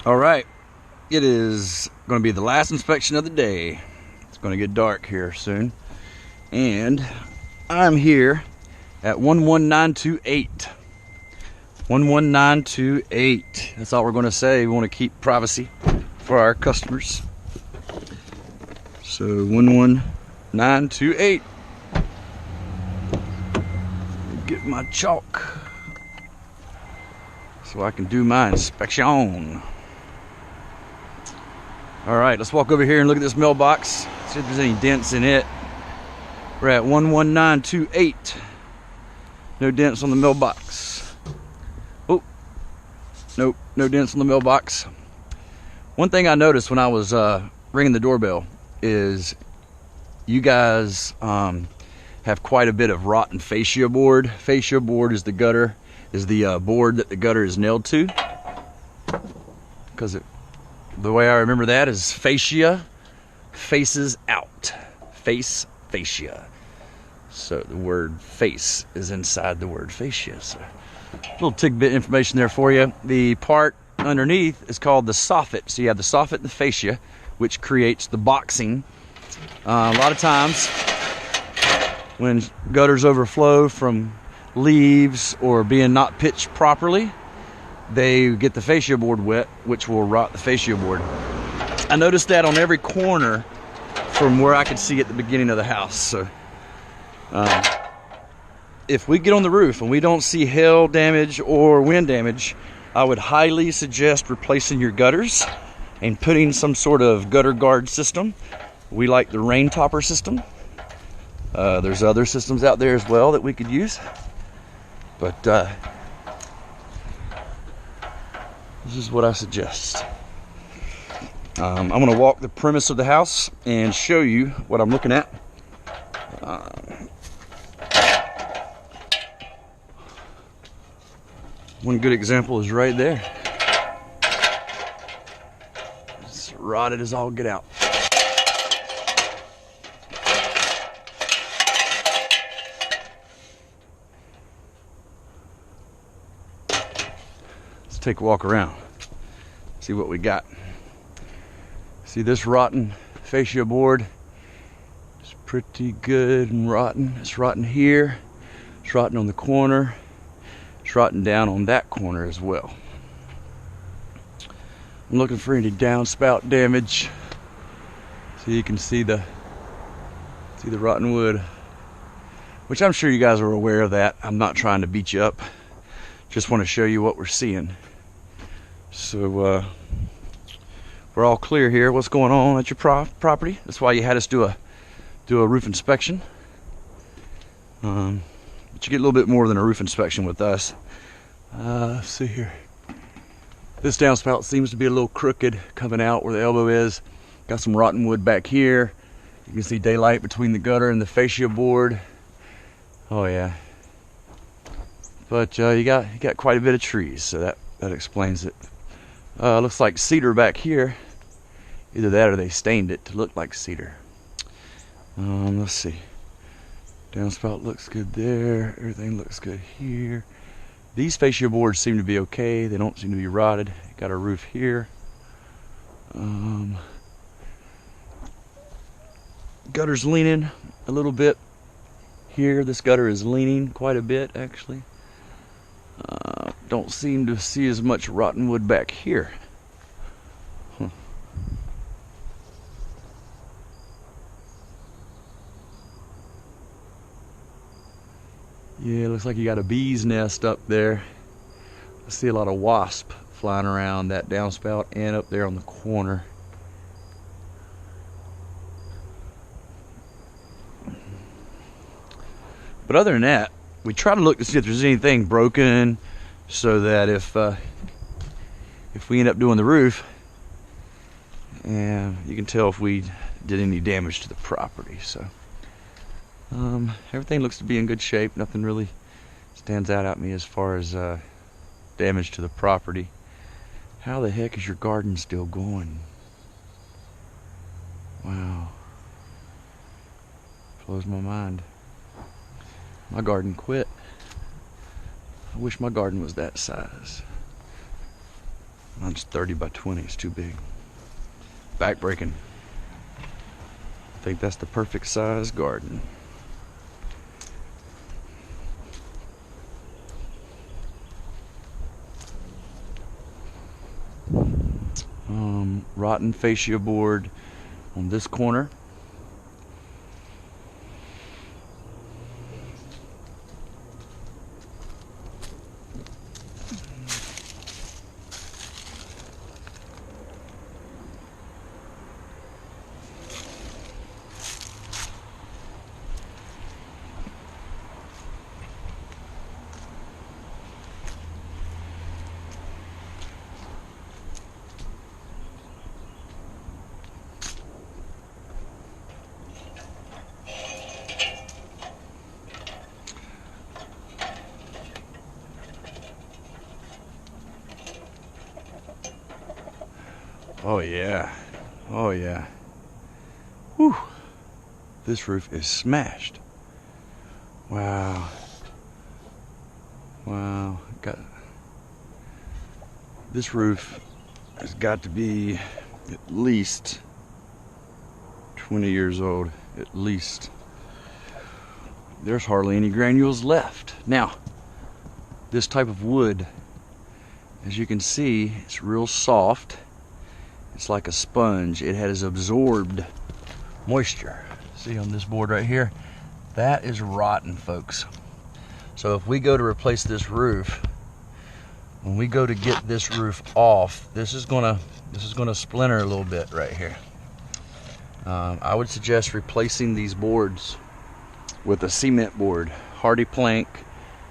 All right, it is going to be the last inspection of the day. It's going to get dark here soon, and I'm here at 11928. 11928. That's all we're going to say. We want to keep privacy for our customers. So 11928. Get my chalk so I can do my inspection. All right, let's walk over here and look at this mailbox. See if there's any dents in it. We're at 11928. No dents on the mailbox. Oh, nope, no dents on the mailbox. One thing I noticed when I was ringing the doorbell is you guys have quite a bit of rotten fascia board. Fascia board is the gutter, is the board that the gutter is nailed to. Because the way I remember that is fascia faces out. Face, fascia. So the word face is inside the word fascia. So a little tidbit information there for you. The part underneath is called the soffit. So you have the soffit and the fascia, which creates the boxing. A lot of times when gutters overflow from leaves or being not pitched properly, they get the fascia board wet, which will rot the fascia board. I noticed that on every corner from where I could see at the beginning of the house. So if we get on the roof and we don't see hail damage or wind damage, I would highly suggest replacing your gutters and putting some sort of gutter guard system. We like the rain topper system. There's other systems out there as well that we could use, but this is what I suggest. I'm going to walk the premise of the house and show you what I'm looking at. One good example is right there. It's rotted as all get out. Let's take a walk around, see what we got. See this rotten fascia board? It's pretty good and rotten. It's rotten here. It's rotten on the corner. It's rotten down on that corner as well. I'm looking for any downspout damage. So you can see the rotten wood, which I'm sure you guys are aware of that. I'm not trying to beat you up. Just want to show you what we're seeing. So we're all clear here. What's going on at your property? That's why you had us do a roof inspection. But you get a little bit more than a roof inspection with us. Let's see here. This downspout seems to be a little crooked coming out where the elbow is. Got some rotten wood back here. You can see daylight between the gutter and the fascia board. Oh yeah. But you got quite a bit of trees, so that explains it. Looks like cedar back here. Either that or they stained it to look like cedar. Let's see. Downspout looks good there. Everything looks good here. These fascia boards seem to be okay. They don't seem to be rotted. Got a roof here. Gutter's leaning a little bit here. This gutter is leaning quite a bit, actually. Don't seem to see as much rotten wood back here. Huh. Yeah, looks like you got a bee's nest up there. I see a lot of wasp flying around that downspout and up there on the corner. But other than that, we try to look to see if there's anything broken, so that if we end up doing the roof, and you can tell if we did any damage to the property. So everything looks to be in good shape. Nothing really stands out at me as far as damage to the property. How the heck is your garden still going? Wow, blows my mind. My garden quit. I wish my garden was that size. Mine's 30 by 20, it's too big. Back breaking. I think that's the perfect size garden. Rotten fascia board on this corner. Oh yeah, oh yeah. Whew. This roof is smashed. Wow. Wow. This roof has got to be at least 20 years old, at least. There's hardly any granules left. Now, this type of wood, as you can see, it's real soft. It's like a sponge. It has absorbed moisture. See on this board right here? That is rotten, folks. So if we go to replace this roof, when we go to get this roof off, this is gonna splinter a little bit right here. I would suggest replacing these boards with a cement board, Hardy Plank,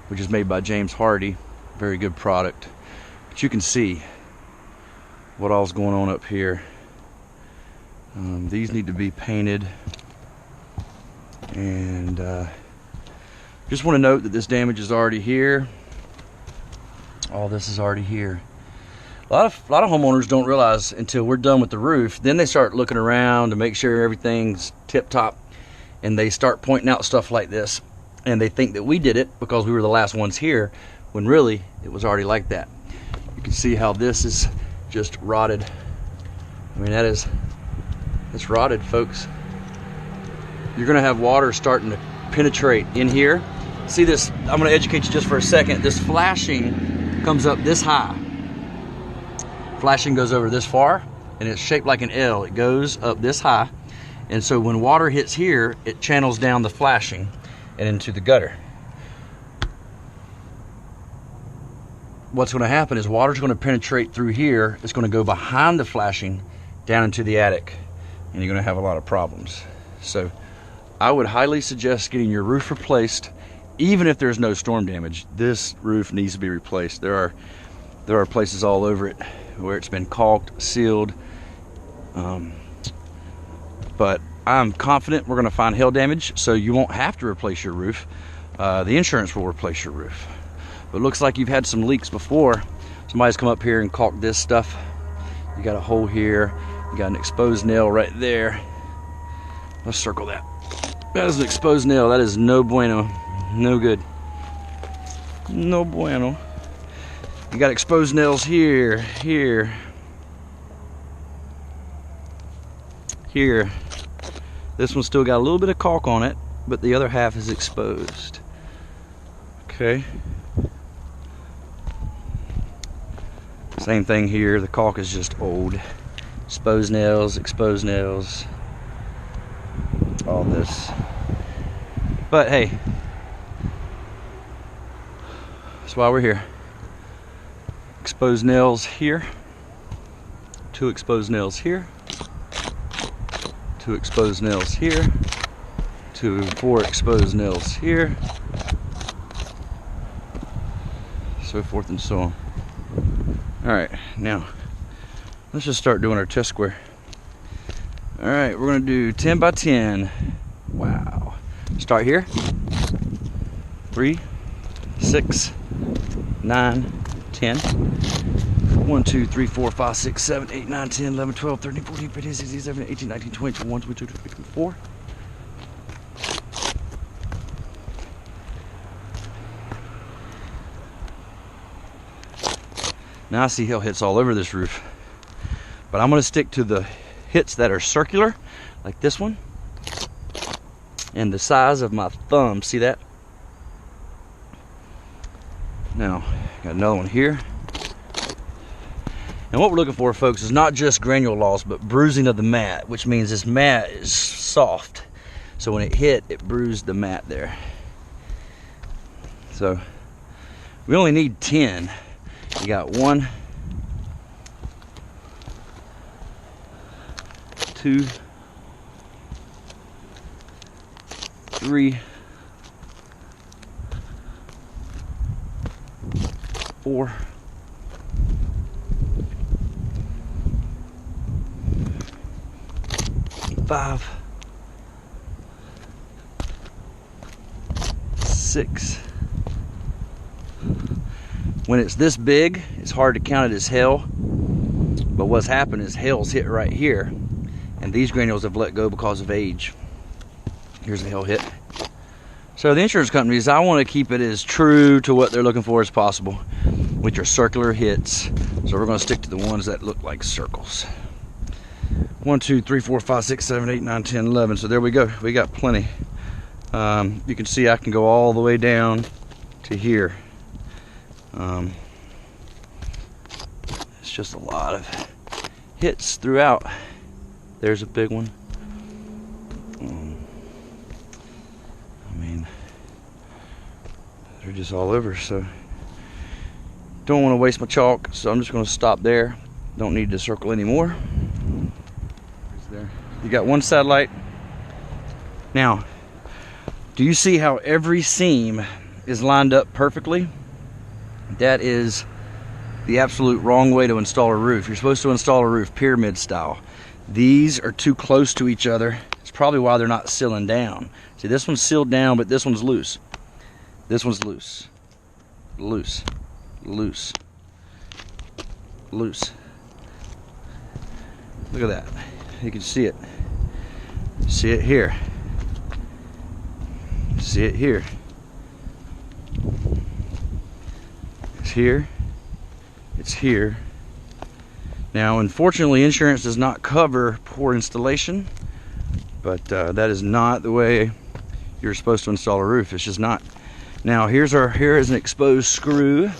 which is made by James Hardy. Very good product. But you can see what all's going on up here. These need to be painted, and just want to note that this damage is already here. All this is already here. A lot of homeowners don't realize until we're done with the roof, then they start looking around to make sure everything's tip-top, and they start pointing out stuff like this, and they think that we did it because we were the last ones here, when really it was already like that. You can see how this is just rotted. I mean, it's rotted, folks. You're gonna have water starting to penetrate in here. See this, I'm gonna educate you just for a second. This flashing comes up this high. Flashing goes over this far, and it's shaped like an L. It goes up this high, and so when water hits here, it channels down the flashing and into the gutter. What's going to happen is water's going to penetrate through here. It's going to go behind the flashing down into the attic, and you're going to have a lot of problems. So I would highly suggest getting your roof replaced, even if there's no storm damage. This roof needs to be replaced. There are places all over it where it's been caulked, sealed, but I'm confident we're going to find hail damage, so you won't have to replace your roof. The insurance will replace your roof. But it looks like you've had some leaks before. Somebody's come up here and caulked this stuff. You got a hole here. You got an exposed nail right there. Let's circle that. That is an exposed nail. That is no bueno. No good. No bueno. You got exposed nails here, here, here. This one's still got a little bit of caulk on it, but the other half is exposed. Okay. Same thing here, the caulk is just old. Exposed nails, all this. But hey, that's why we're here. Exposed nails here, 2 exposed nails here, 2 exposed nails here, 4 exposed nails here, so forth and so on. Alright, now let's just start doing our test square. Alright, we're going to do 10 by 10. Wow. Start here. 3, 6, 9, 10. 1, 2, 3, 4, 5, 6, 7, 8, 9, 10, 11, 12, 13, 14, 15, 16, 17, 18, 19, 20, 21, 22, 23, 24. Now I see hail hits all over this roof. But I'm gonna stick to the hits that are circular, like this one, and the size of my thumb. See that? Now, got another one here. And what we're looking for, folks, is not just granule loss, but bruising of the mat, which means this mat is soft. So when it hit, it bruised the mat there. So we only need 10. You got 1, 2, 3, 4, 5, 6. When it's this big, it's hard to count it as hail, but what's happened is hail's hit right here, and these granules have let go because of age. Here's a hail hit. So the insurance companies, I want to keep it as true to what they're looking for as possible with your circular hits. So we're going to stick to the ones that look like circles. 1, 2, 3, 4, 5, 6, 7, 8, 9, 10, 11. So there we go. We got plenty. You can see I can go all the way down to here. It's just a lot of hits throughout. There's a big one. I mean, they're just all over. So don't want to waste my chalk, so I'm just going to stop there. Don't need to circle anymore. There. You got one satellite. Now, do you see how every seam is lined up perfectly? That is the absolute wrong way to install a roof. You're supposed to install a roof pyramid style. These are too close to each other. It's probably why they're not sealing down. See, this one's sealed down, but this one's loose. This one's loose. Loose. Loose. Loose. Look at that. You can see it. See it here. See it here. It's here. It's here. Now, unfortunately, insurance does not cover poor installation, but that is not the way you're supposed to install a roof. It's just not. Now, here is an exposed screw.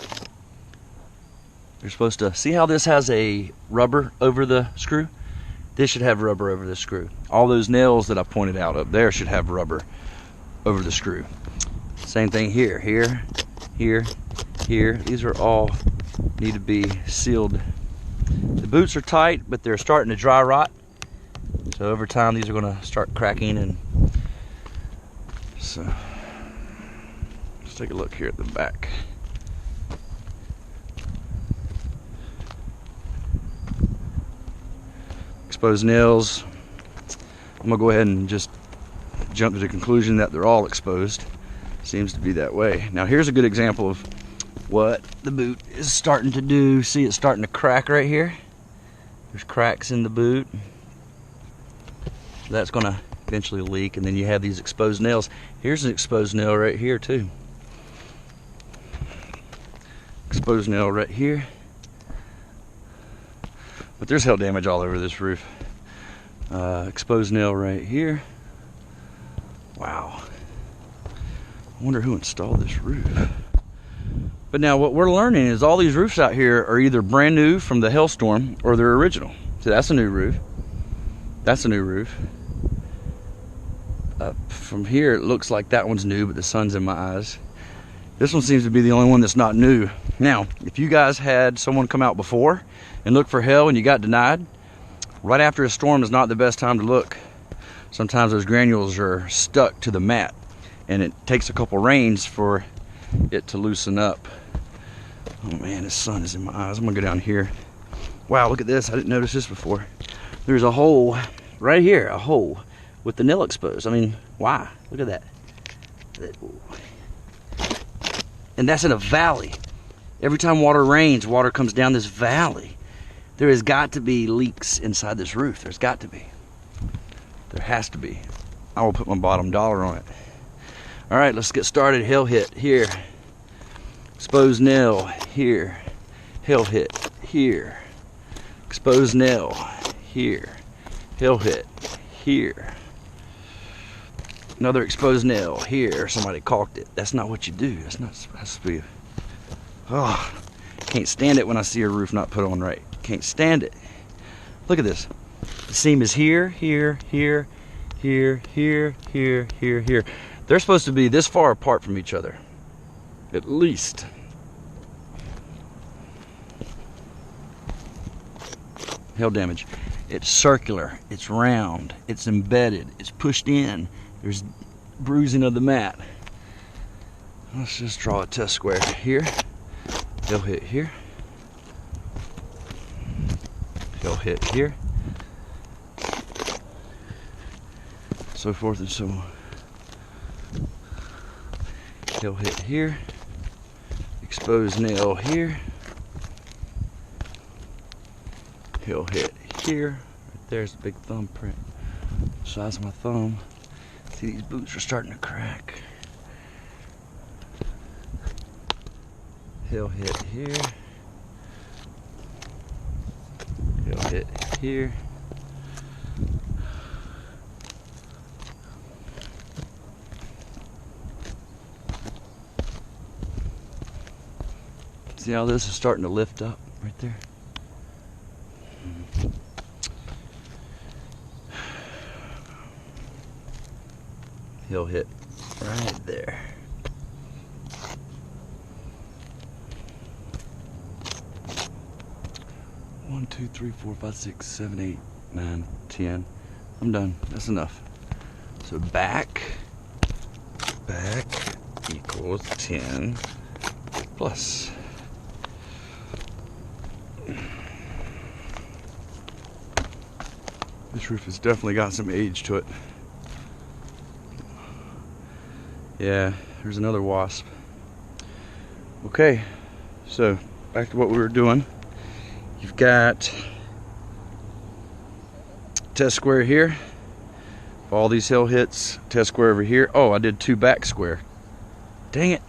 You're supposed to see how this has a rubber over the screw. This should have rubber over the screw. All those nails that I pointed out up there should have rubber over the screw. Same thing here, here, here, here. These are all need to be sealed. The boots are tight, but they're starting to dry rot. So over time, these are going to start cracking, and so let's take a look here at the back. Exposed nails. I'm gonna go ahead and just jump to the conclusion that they're all exposed. Seems to be that way. Now here's a good example of what the boot is starting to do. See, it's starting to crack right here. There's cracks in the boot. So that's gonna eventually leak, and then you have these exposed nails. Here's an exposed nail right here too. Exposed nail right here. But there's hail damage all over this roof. Exposed nail right here. Wow. I wonder who installed this roof. But now what we're learning is all these roofs out here are either brand new from the hailstorm or they're original. So that's a new roof. That's a new roof. From here it looks like that one's new, but the sun's in my eyes. This one seems to be the only one that's not new. Now, if you guys had someone come out before and look for hail and you got denied, right after a storm is not the best time to look. Sometimes those granules are stuck to the mat, and it takes a couple rains for it to loosen up. Oh man, the sun is in my eyes. I'm gonna go down here. Wow, look at this. I didn't notice this before. There's a hole right here, a hole with the nail exposed. I mean, why? Look at that. And that's in a valley. Every time water rains, water comes down this valley. There has got to be leaks inside this roof. There's got to be. There has to be. I will put my bottom dollar on it. All right, let's get started. Hail hit here. Exposed nail here. Hail hit. here, exposed nail here, hill hit here, another exposed nail here. Somebody caulked it. That's not what you do. That's not supposed to be. Oh, can't stand it when I see a roof not put on right. Can't stand it. Look at this. The seam is here, here, here, here, here, here, here, here. They're supposed to be this far apart from each other, at least. Hail damage. It's circular, it's round, it's embedded, it's pushed in. There's bruising of the mat. Let's just draw a test square here. Hail hit here. Hail hit here. So forth and so on. Hail hit here. Exposed nail here. Hail hit here. Right there's a big thumbprint. Size of my thumb. See, these boots are starting to crack. Hail hit here. Hail hit here. See how this is starting to lift up right there? He'll hit right there. One, two, three, 4, 5, 6, 7, 8, 9, 10. I'm done. That's enough. So back equals 10 plus. This roof has definitely got some age to it. Yeah, there's another wasp. Okay, so back to what we were doing. You've got test square here. All these hill hits, test square over here. Oh, I did 2 back square. Dang it.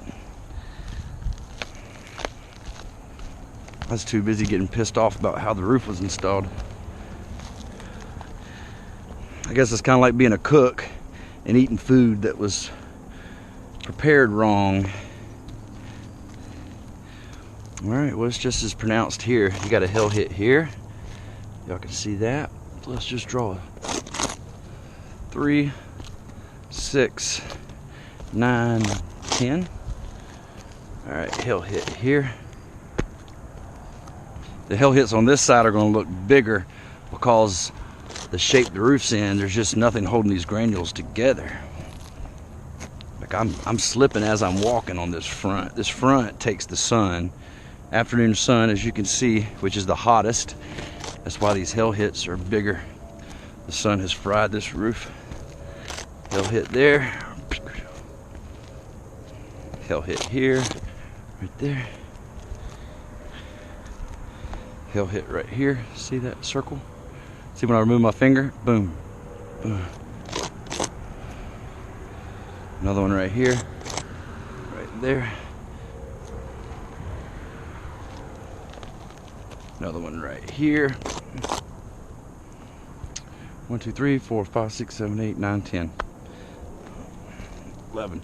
I was too busy getting pissed off about how the roof was installed. I guess it's kind of like being a cook and eating food that was prepared wrong. All right, well, it's just as pronounced here. You got a hill hit here. Y'all can see that. So let's just draw 3, 6, 9, 10. All right, hill hit here. The hill hits on this side are going to look bigger because the shape the roof's in, there's just nothing holding these granules together. Like I'm slipping as I'm walking on this front. This front takes the sun, afternoon sun, as you can see, which is the hottest. That's why these hill hits are bigger. The sun has fried this roof. Hill hit there. Hill hit here, right there. Hill hit right here. See that circle? See when I remove my finger? Boom. Boom. Another one right here. Right there. Another one right here. 1, 2, 3, 4, 5, 6, 7, 8, 9, 10. 11.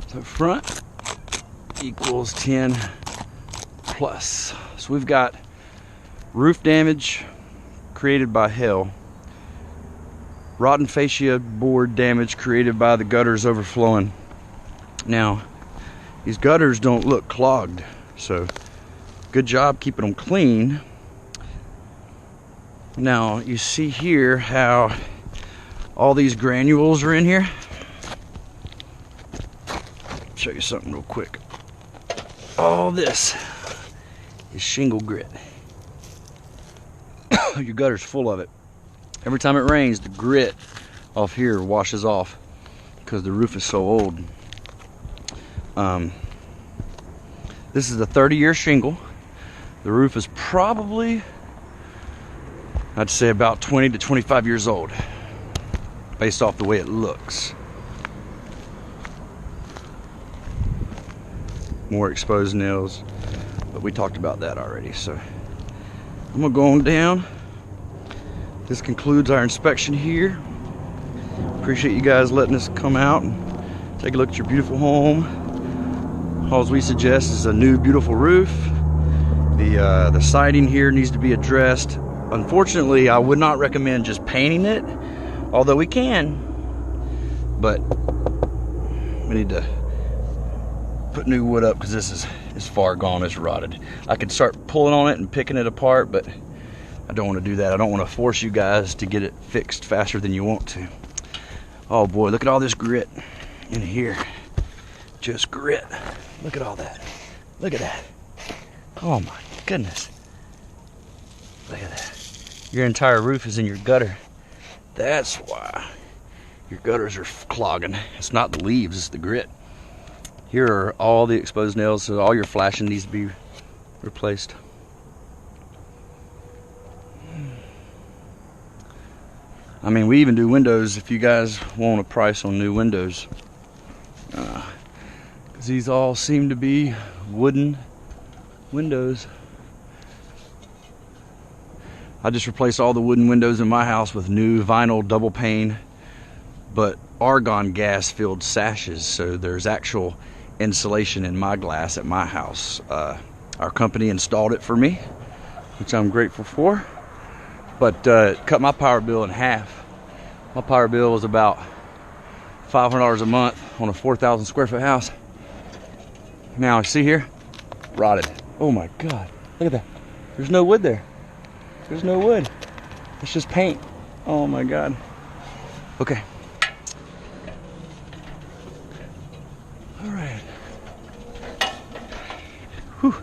So front equals 10 plus. So we've got roof damage created by hail, rotten fascia board damage created by the gutters overflowing. Now, these gutters don't look clogged, so good job keeping them clean. Now, you see here how all these granules are in here. Show you something real quick. All this is shingle grit. Your gutter's full of it. Every time it rains, the grit off here washes off because the roof is so old. This is a 30-year shingle. The roof is probably, I'd say, about 20 to 25 years old based off the way it looks. more exposed nails, but we talked about that already. So I'm gonna go on down. This concludes our inspection here. Appreciate you guys letting us come out and take a look at your beautiful home. All we suggest is a new beautiful roof. The siding here needs to be addressed. Unfortunately, I would not recommend just painting it, although we can, but we need to put new wood up because this is far gone, it's rotted. I could start pulling on it and picking it apart, but I don't want to do that. I don't want to force you guys to get it fixed faster than you want to. Oh boy, look at all this grit in here. Just grit. Look at all that. Look at that. Oh my goodness. Look at that. Your entire roof is in your gutter. That's why your gutters are clogging. It's not the leaves, it's the grit. Here are all the exposed nails, so all your flashing needs to be replaced. I mean, we even do windows if you guys want a price on new windows. Because these all seem to be wooden windows. I just replaced all the wooden windows in my house with new vinyl double pane, but argon gas filled sashes, so there's actual insulation in my glass at my house. Our company installed it for me, which I'm grateful for, but it cut my power bill in half. My power bill was about $500 a month on a 4,000 square foot house. Now, see here? Rotted. Oh my God, look at that. There's no wood there. There's no wood. It's just paint. Oh my God. Okay. All right. Whew.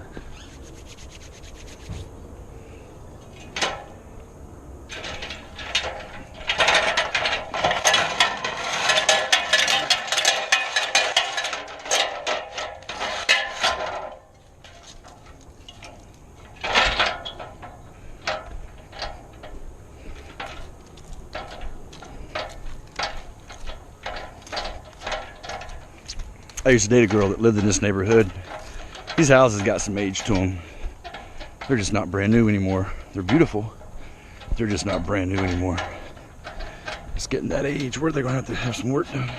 I used to date a girl that lived in this neighborhood. These houses got some age to them. They're just not brand new anymore. They're beautiful. They're just not brand new anymore. It's getting that age where they're gonna have to have some work done.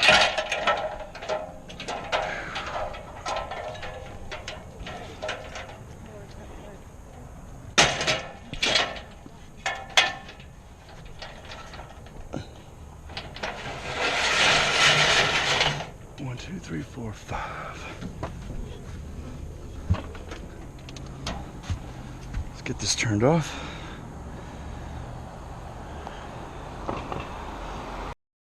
One, two, three, four, five. Let's get this turned off.